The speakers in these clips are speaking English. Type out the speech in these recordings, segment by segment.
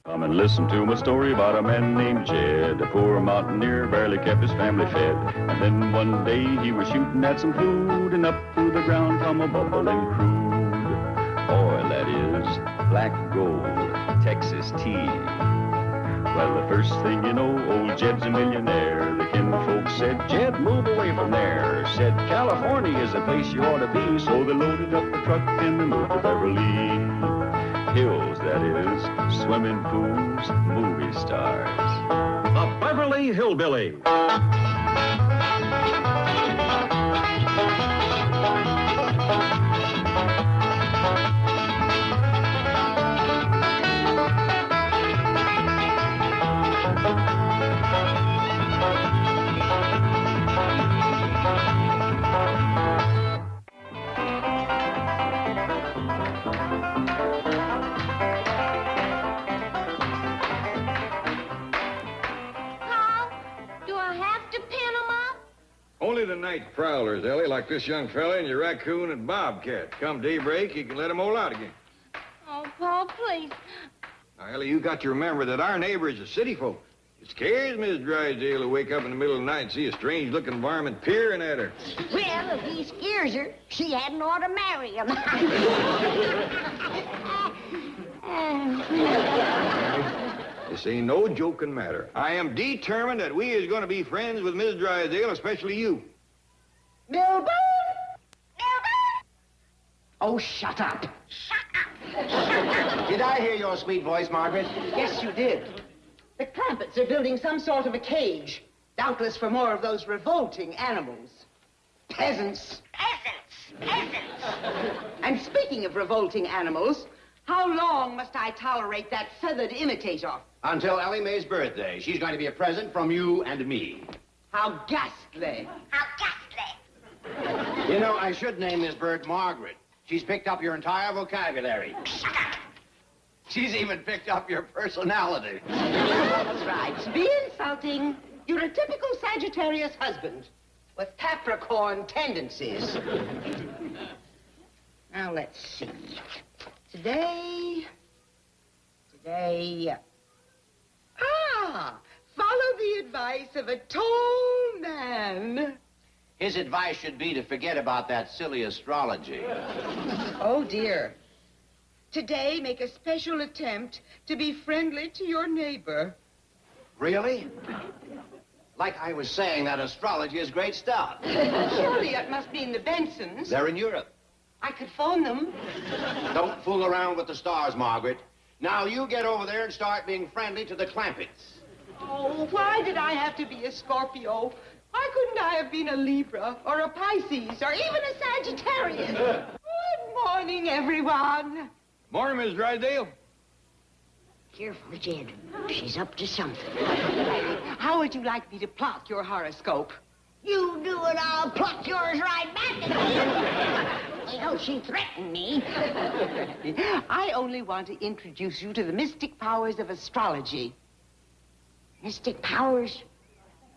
Come and listen to my story about a man named Jed. A poor mountaineer barely kept his family fed. And then one day he was shooting at some food, and up through the ground come a bubbling crude oil, that is, black gold, Texas tea. Well, the first thing you know, old Jed's a millionaire. The kinfolks said, Jed, move away from there. Said, California is the place you ought to be. So they loaded up the truck and they moved to Beverly Hills, that is, swimming pools, movie stars. The Beverly Hillbillies. Only the night prowlers, Ellie, like this young fella and your raccoon and bobcat. Come daybreak, you can let them all out again. Oh, Paul, please. Now, Ellie, you got to remember that our neighbor is a city folk. It scares Miss Drysdale to wake up in the middle of the night and see a strange-looking varmint peering at her. Well, if he scares her, she hadn't ought to marry him. This ain't no joking matter. I am determined that we is going to be friends with Miss Drysdale, especially you. Milburn! Oh, shut up. Shut up! Did I hear your sweet voice, Margaret? Yes, you did. The Clampetts are building some sort of a cage, doubtless for more of those revolting animals. Peasants. And speaking of revolting animals, how long must I tolerate that feathered imitator? Until Ellie Mae's birthday. She's going to be a present from you and me. How ghastly. You know, I should name this bird Margaret. She's picked up your entire vocabulary. Shut up! She's even picked up your personality. That's right. Be insulting. You're a typical Sagittarius husband with Capricorn tendencies. Now, let's see. Today... follow the advice of a tall man. His advice should be to forget about that silly astrology. Oh, dear. Today, make a special attempt to be friendly to your neighbor. Really? Like I was saying, that astrology is great stuff. Surely it must mean the Bensons. They're in Europe. I could phone them. Don't fool around with the stars, Margaret. Now you get over there and start being friendly to the Clampetts. Oh, why did I have to be a Scorpio? Why couldn't I have been a Libra or a Pisces or even a Sagittarius? Good morning, everyone. Morning, Miss Drysdale. Careful, Jed. She's up to something. How would you like me to plot your horoscope? You do it, I'll pluck yours right back at you. You know, she threatened me. I only want to introduce you to the mystic powers of astrology. Mystic powers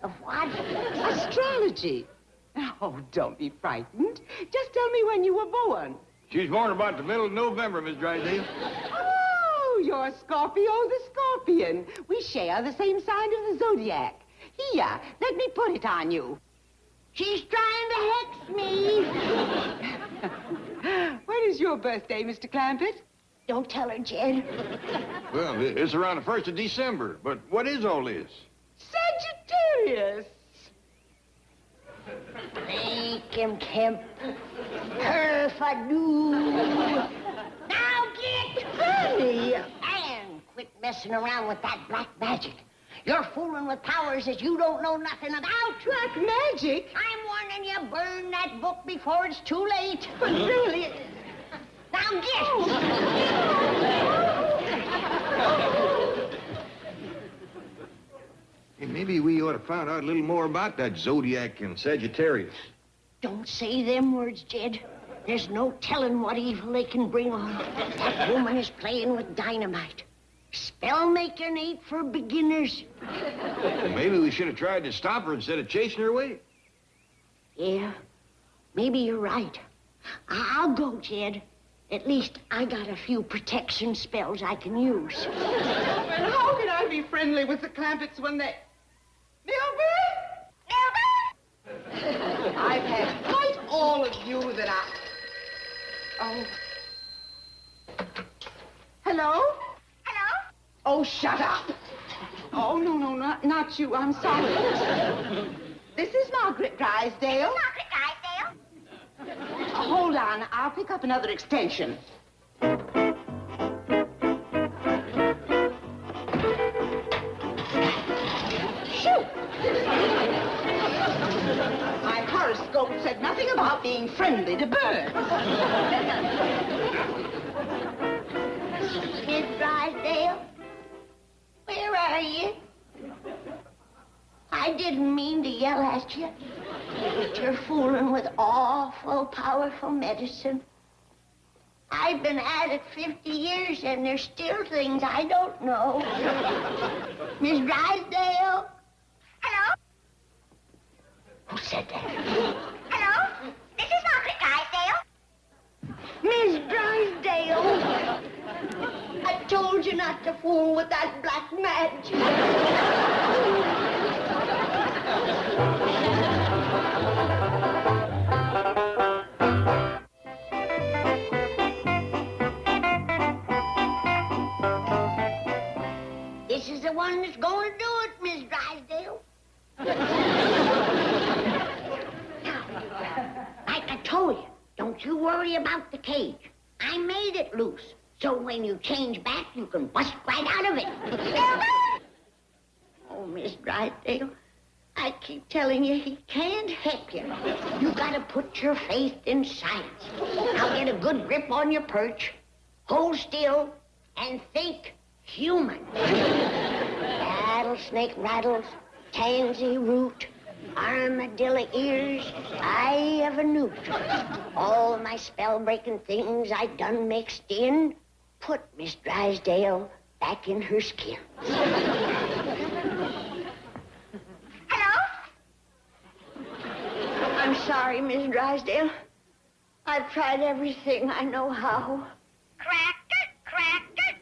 of what? Astrology. Oh, don't be frightened. Just tell me when you were born. She's born about the middle of November, Miss Drysdale. Oh, you're Scorpio the Scorpion. We share the same sign of the zodiac. Here, let me put it on you. She's trying to hex me. When is your birthday, Mr. Clampett? Don't tell her, Jed. Well, it's around the 1st of December, but what is all this? Sagittarius. Make him, Kemp. Perf-a-doo. Now get honey. And quit messing around with that black magic. You're fooling with powers that you don't know nothing about. Black magic? I'm warning you, burn that book before it's too late. But really... Now get. Hey, maybe we ought to find out a little more about that Zodiac and Sagittarius. Don't say them words, Jed. There's no telling what evil they can bring on. That woman is playing with dynamite. Spell making ain't for beginners. Well, maybe we should have tried to stop her instead of chasing her away. Yeah, maybe you're right. I'll go, Jed. At least I got a few protection spells I can use. friendly with the Clampetts when they... Milby! Milby! I've had quite all of you that I... Oh. Hello? Hello? Oh, shut up. Oh, no, not you. I'm sorry. This is Margaret Drysdale. Margaret Drysdale? Hold on. I'll pick up another extension. Shoot! My horoscope said nothing about being friendly to birds. Miss Drysdale, where are you? I didn't mean to yell at you, but you're fooling with awful powerful medicine. I've been at it 50 years, and there's still things I don't know. Miss Drysdale? Hello? Who said that? Hello? This is Margaret Drysdale. Miss Drysdale! I told you not to fool with that black magic. This is the one that's going to do it, Miss Drysdale. Now, like I told you, don't you worry about the cage. I made it loose, so when you change back, you can bust right out of it. Oh, Miss Drysdale, I keep telling you he can't help you. You gotta put your faith in science. Now get a good grip on your perch, hold still, and think human. Rattlesnake rattles, tansy root, armadillo ears, eye of a newt. All my spell-breaking things I done mixed in, put Miss Drysdale back in her skin. Hello? I'm sorry, Miss Drysdale. I've tried everything I know how. Cracker, cracker.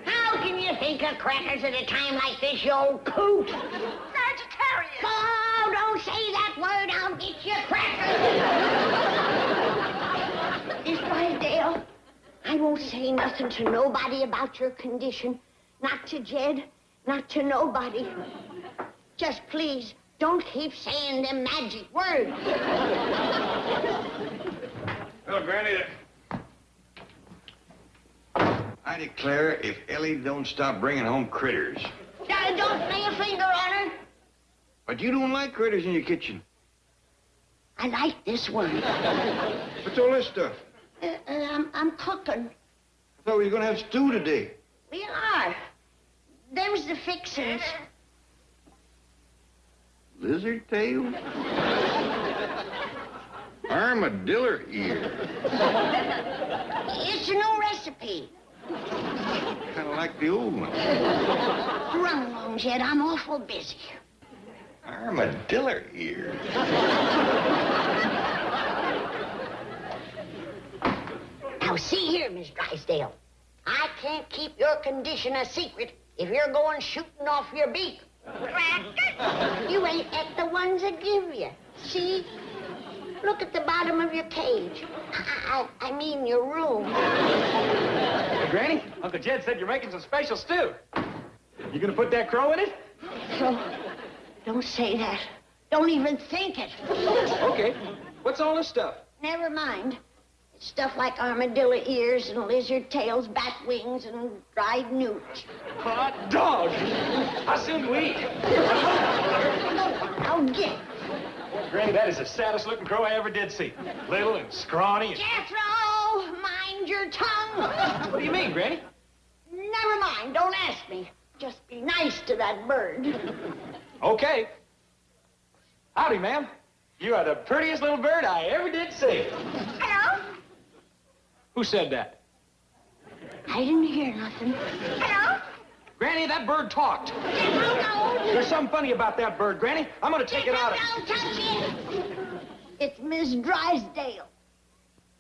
How can you think of crackers at a time like this, you old coot? Sagittarius. Oh, don't say that word. I'll get you crackers. Miss Drysdale, I won't say nothing to nobody about your condition. Not to Jed, not to nobody. Just please, don't keep saying them magic words. Well, Granny, I declare if Ellie don't stop bringing home critters. Don't lay a finger on her. But you don't like critters in your kitchen. I like this one. What's all this stuff? I'm cooking. I thought we were going to have stew today. We are. Them's the fixins. Lizard tail? Armadillo ear. It's a new recipe. Kind of like the old one. Run along, Jed. I'm awful busy. Armadillo ear. Now, see here, Miss Drysdale. I can't keep your condition a secret if you're going shooting off your beak. Cracker. You ain't at the ones I give you. See? Look at the bottom of your cage. I mean your room. Hey, Granny, Uncle Jed said you're making some special stew. You gonna put that crow in it? So, don't say that. Don't even think it. Okay. What's all this stuff? Never mind. It's stuff like armadillo ears and lizard tails, bat wings, and dried newts. Hot dog! How soon do we eat? Now get. Granny, that is the saddest looking crow I ever did see. Little and scrawny and... Jethro, mind your tongue. What do you mean, Granny? Never mind. Don't ask me. Just be nice to that bird. Okay. Howdy, ma'am. You are the prettiest little bird I ever did see. Hello? Who said that? I didn't hear nothing. Hello? Granny, that bird talked. No. There's something funny about that bird, Granny. I'm gonna take it out of... Don't touch it. It's Miss Drysdale.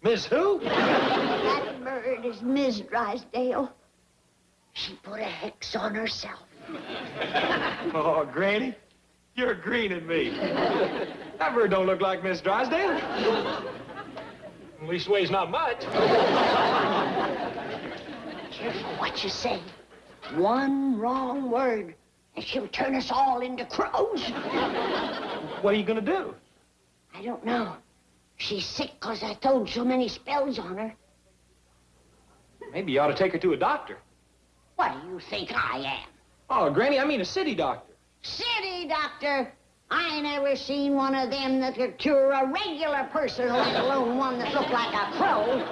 Miss who? That bird is Miss Drysdale. She put a hex on herself. Oh, Granny, you're greening me. That bird don't look like Miss Drysdale. At least weighs not much. Careful what you say. One wrong word, and she'll turn us all into crows. What are you gonna do? I don't know. She's sick because I throwed so many spells on her. Maybe you ought to take her to a doctor. What do you think I am? Oh, Granny, I mean a city doctor. City doctor? I never seen one of them that could cure a regular person, let alone one that looked like a crow.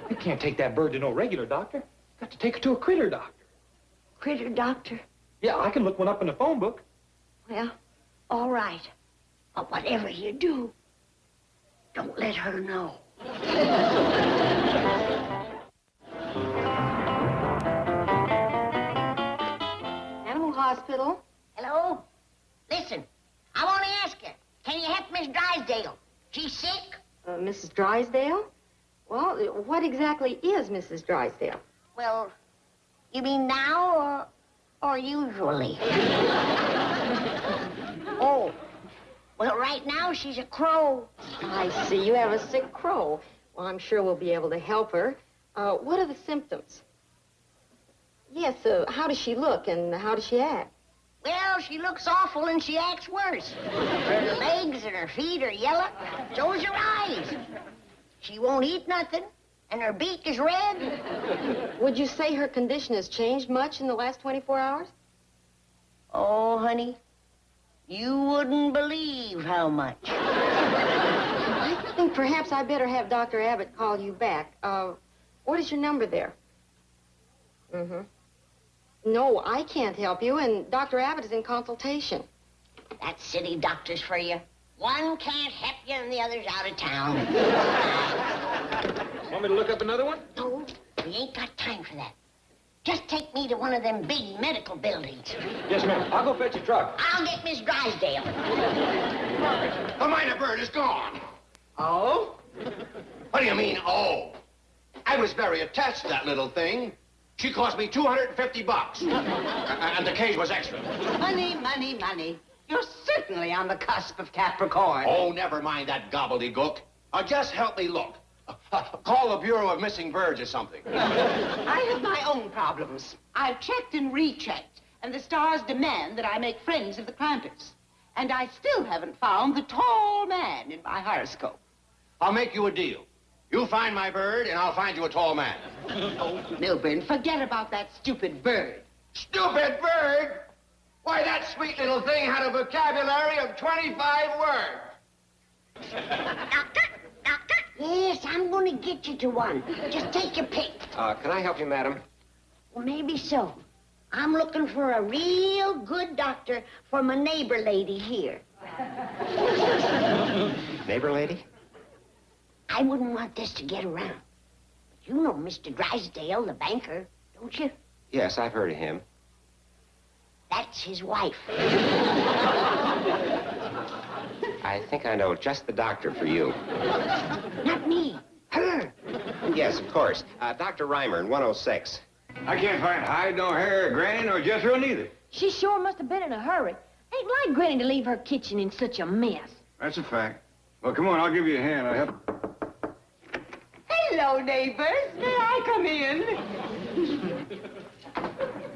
You can't take that bird to no regular doctor. Got to take her to a critter doctor. Critter doctor? Yeah, I can look one up in the phone book. Well, all right. But whatever you do, don't let her know. Animal hospital. Hello? Listen, I want to ask you, can you help Miss Drysdale? She's sick? Mrs. Drysdale? Well, what exactly is Mrs. Drysdale? Well, you mean now or usually? Oh, well, right now she's a crow. I see you have a sick crow. Well, I'm sure we'll be able to help her. What are the symptoms? Yes, how does she look and how does she act? Well, she looks awful and she acts worse. Her legs and her feet are yellow, so's her eyes. She won't eat nothing, and her beak is red. Would you say her condition has changed much in the last 24 hours? Oh, honey, you wouldn't believe how much. I think perhaps I better have Dr. Abbott call you back. What is your number there? Mm-hmm. No, I can't help you, and Dr. Abbott is in consultation. That's city doctors for you. One can't help you and the other's out of town. Want me to look up another one? No, we ain't got time for that. Just take me to one of them big medical buildings. Yes, ma'am. I'll go fetch a truck. I'll get Miss Drysdale. The minor bird is gone. Oh? What do you mean, oh? I was very attached to that little thing. She cost me $250. And the cage was extra. Money, money, money. You're certainly on the cusp of Capricorn. Oh, never mind that gobbledygook. Just help me look. Call the Bureau of Missing Birds or something. I have my own problems. I've checked and rechecked, and the stars demand that I make friends of the Clampets. And I still haven't found the tall man in my horoscope. I'll make you a deal. You find my bird, and I'll find you a tall man. Oh, Milburn, forget about that stupid bird. Stupid bird? Why, that sweet little thing had a vocabulary of 25 words. Doctor? Doctor? Yes, I'm going to get you to one. Just take your pick. Can I help you, madam? Well, maybe so. I'm looking for a real good doctor for my neighbor lady here. Neighbor lady? I wouldn't want this to get around. But you know Mr. Drysdale, the banker, don't you? Yes, I've heard of him. That's his wife. I think I know just the doctor for you. Not me. Her. Yes, of course. Dr. Reimer in 106. I can't find hide nor hair, Granny, nor Jethro neither. She sure must have been in a hurry. Ain't like Granny to leave her kitchen in such a mess. That's a fact. Well, come on, I'll give you a hand. I'll help. Hello, neighbors. May I come in?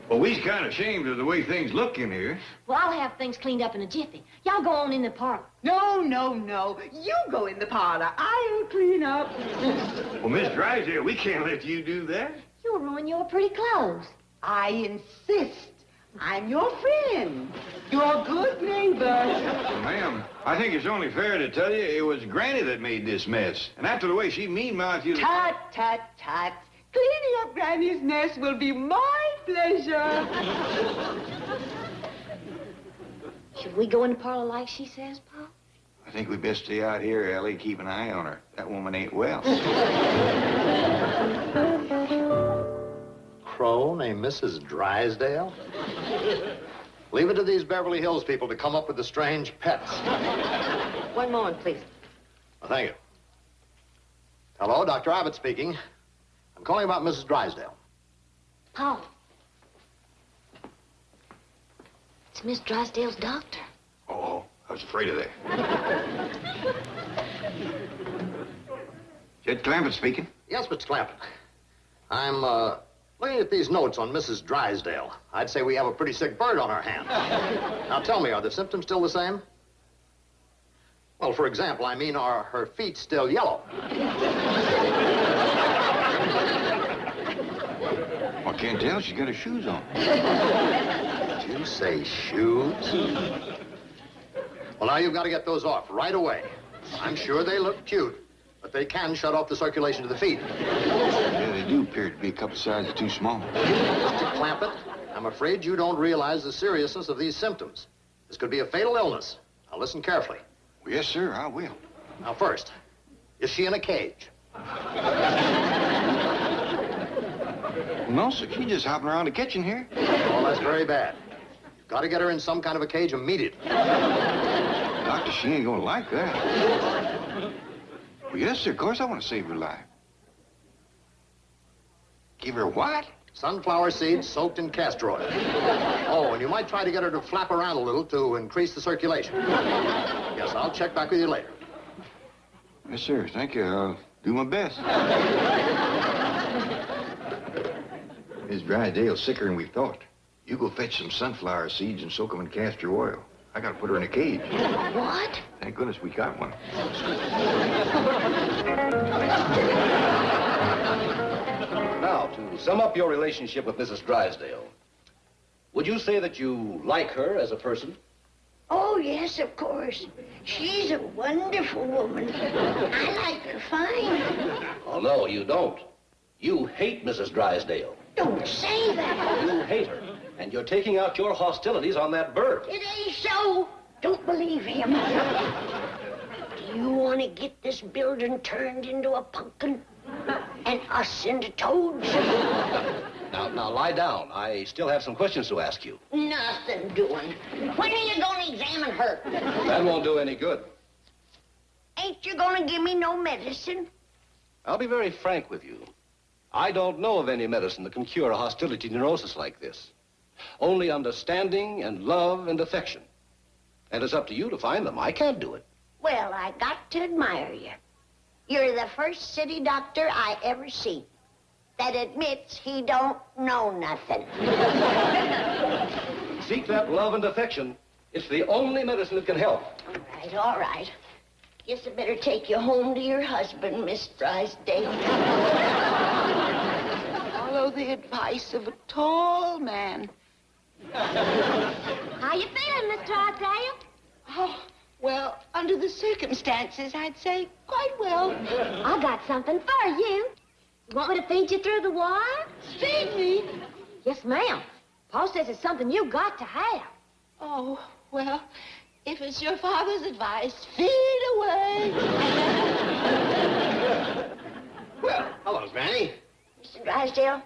Well, we's kind of ashamed of the way things look in here. Well, I'll have things cleaned up in a jiffy. Y'all go on in the parlor. No, no, no. You go in the parlor. I'll clean up. Well, Miss Drysdale, we can't let you do that. You'll ruin your pretty clothes. I insist. I'm your friend. Your good neighbor. Well, ma'am, I think it's only fair to tell you it was Granny that made this mess. And after the way she mean-mouthed you... Tut, tut, tut. Cleaning up Granny's mess will be my pleasure. Should we go in the parlor like she says, Pa? I think we best stay out here, Ellie. Keep an eye on her. That woman ain't well. Crow named Mrs. Drysdale? Leave it to these Beverly Hills people to come up with the strange pets. One moment, please. Well, thank you. Hello, Dr. Abbott speaking. I'm calling about Mrs. Drysdale. Paul. It's Miss Drysdale's doctor. Oh, I was afraid of that. Jed Clampett speaking. Yes, Mr. Clampett. I'm, looking at these notes on Mrs. Drysdale. I'd say we have a pretty sick bird on our hands. Now, tell me, are the symptoms still the same? Well, for example, I mean, are her feet still yellow? I can't tell. She's got her shoes on. Did you say shoes? Well, now you've got to get those off right away. I'm sure they look cute, but they can shut off the circulation to the feet. Yeah, they do appear to be a couple sizes too small. Mr. Clampett, I'm afraid you don't realize the seriousness of these symptoms. This could be a fatal illness. Now, listen carefully. Well, yes, sir, I will. Now, first, is she in a cage? No, sir, she's just hopping around the kitchen here. Oh, that's very bad. You've got to get her in some kind of a cage immediately. Doctor, she ain't gonna like that. Well, yes, sir, of course I want to save her life. Give her what? Sunflower seeds soaked in castor oil. Oh, and you might try to get her to flap around a little to increase the circulation. Yes, I'll check back with you later. Yes, sir, thank you. I'll do my best. Miss Drysdale's sicker than we thought. You go fetch some sunflower seeds and soak them in castor oil. I gotta put her in a cage. What? Thank goodness we got one. Now, to sum up your relationship with Mrs. Drysdale, would you say that you like her as a person? Oh, yes, of course. She's a wonderful woman. I like her fine. Oh, no, you don't. You hate Mrs. Drysdale. Don't say that. You hate her, and you're taking out your hostilities on that bird. It ain't so. Don't believe him. Do you want to get this building turned into a pumpkin and us into toads? Now, lie down. I still have some questions to ask you. Nothing doing. When are you going to examine her? That won't do any good. Ain't you going to give me no medicine? I'll be very frank with you. I don't know of any medicine that can cure a hostility neurosis like this. Only understanding and love and affection. And it's up to you to find them. I can't do it. Well, I got to admire you. You're the first city doctor I ever seen that admits he don't know nothing. Seek that love and affection. It's the only medicine that can help. All right. Guess I better take you home to your husband, Miss Drysdale. Follow the advice of a tall man. How you feeling, Miss Drysdale? Oh, well, under the circumstances, I'd say quite well. I got something for you. You want me to feed you through the wire? Feed me? Yes, ma'am. Paul says it's something you got to have. Oh, well, if it's your father's advice, feed away. Well, hello, Granny. Mr. Drysdale,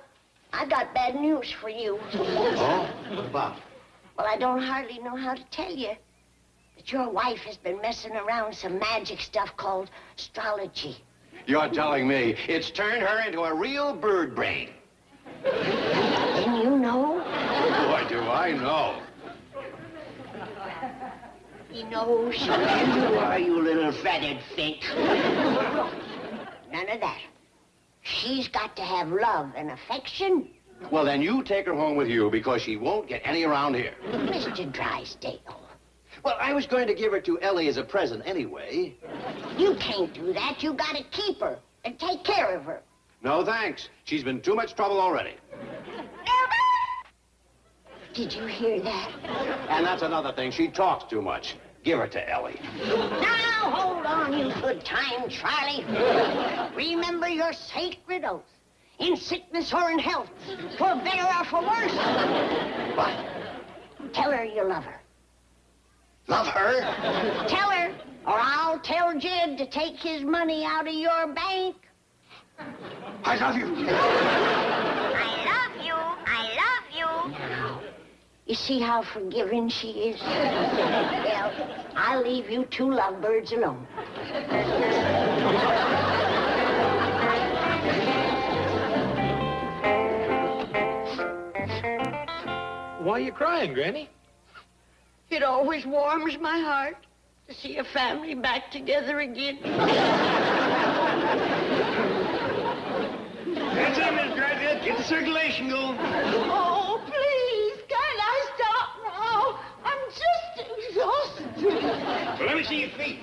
I got bad news for you. Oh, what about? Well, I don't hardly know how to tell you. But your wife has been messing around some magic stuff called astrology. You're telling me it's turned her into a real bird brain. Didn't you know? Boy, do I know. He knows. You are, you little fatted fink. None of that. She's got to have love and affection. Well, then you take her home with you because she won't get any around here. Mr. Drysdale, Well, I was going to give her to Ellie as a present anyway. you can't do that. You got to keep her and take care of her. No, thanks. She's been too much trouble already. Did you hear that? And that's another thing. She talks too much. Give her to Ellie. Now, hold on, you good time, Charlie. Remember your sacred oath. In sickness or in health, for better or for worse. What? Tell her you love her. Love her? Tell her, or I'll tell Jed to take his money out of your bank. I love you. I love you. I love you. Now, you see how forgiving she is? Well, I'll leave you two lovebirds alone. Why are you crying, Granny? It always warms my heart to see a family back together again. That's it, Miss Drysdale. Get the circulation going. Oh, please, can't I stop now? I'm just exhausted. Well, let me see your feet.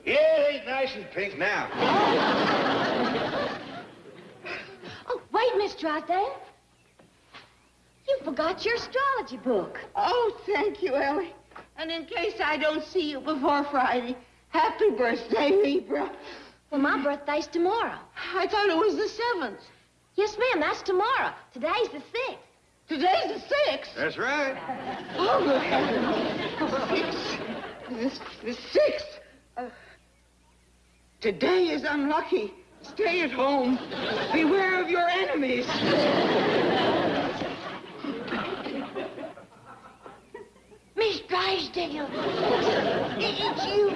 Yeah, they's nice and pink now. Oh, wait, Miss Drysdale. You forgot your astrology book. Oh, thank you, Ellie. And in case I don't see you before Friday, happy birthday, Libra. Well, my birthday's tomorrow. I thought it was the 7th. Yes, ma'am, that's tomorrow. Today's the 6th. Today's the 6th. That's right. Oh, good heavens. The 6th. Today is unlucky. Stay at home. Beware of your enemies. Miss Drysdale, it's you.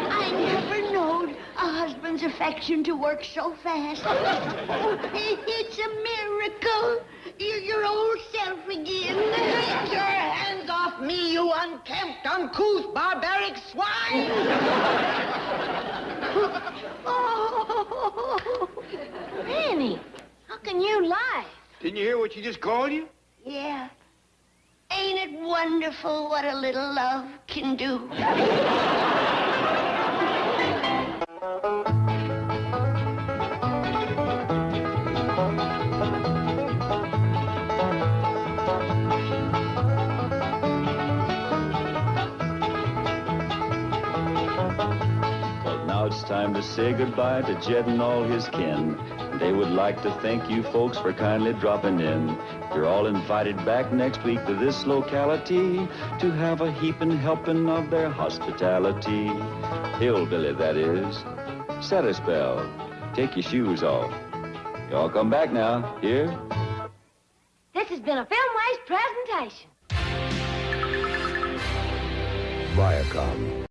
I never knowed a husband's affection to work so fast. Oh, it's a miracle. You're your old self again. Get your hands off me, you unkempt, uncouth, barbaric swine! Oh. Granny, how can you lie? Didn't you hear what she just called you? Yeah. Ain't it wonderful what a little love can do? Well, now it's time to say goodbye to Jed and all his kin. They would like to thank you folks for kindly dropping in. You're all invited back next week to this locality to have a heaping helping of their hospitality. Hillbilly, that is. Set a spell. Take your shoes off. Y'all come back now. Here? This has been a Filmways presentation. Viacom.